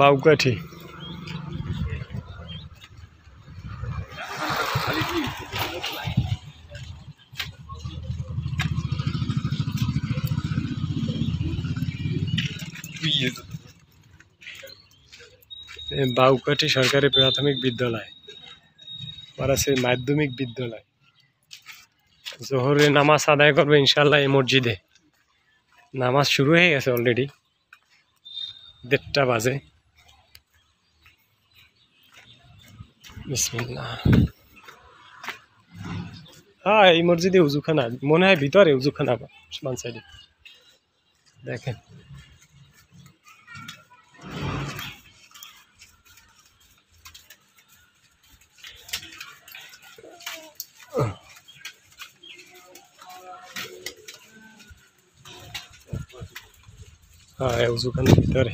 বাউকাঠি। বাউকাঠি সরকারি প্রাথমিক বিদ্যালয় আর আছে মাধ্যমিক বিদ্যালয়। জোহরে নামাজ আদায় করবে ইনশাল্লাহ এই মসজিদে। নামাজ শুরু হয়ে গেছে অলরেডি, 1:30 বাজে। বিসমিল্লাহ। হ্যাঁ, এই মসজিদে উজুখানা মনে হয়, ভিতরে উজুখানা বাম সাইডে দেখেন। হ্যাঁ, উজুখানার ভিতরে।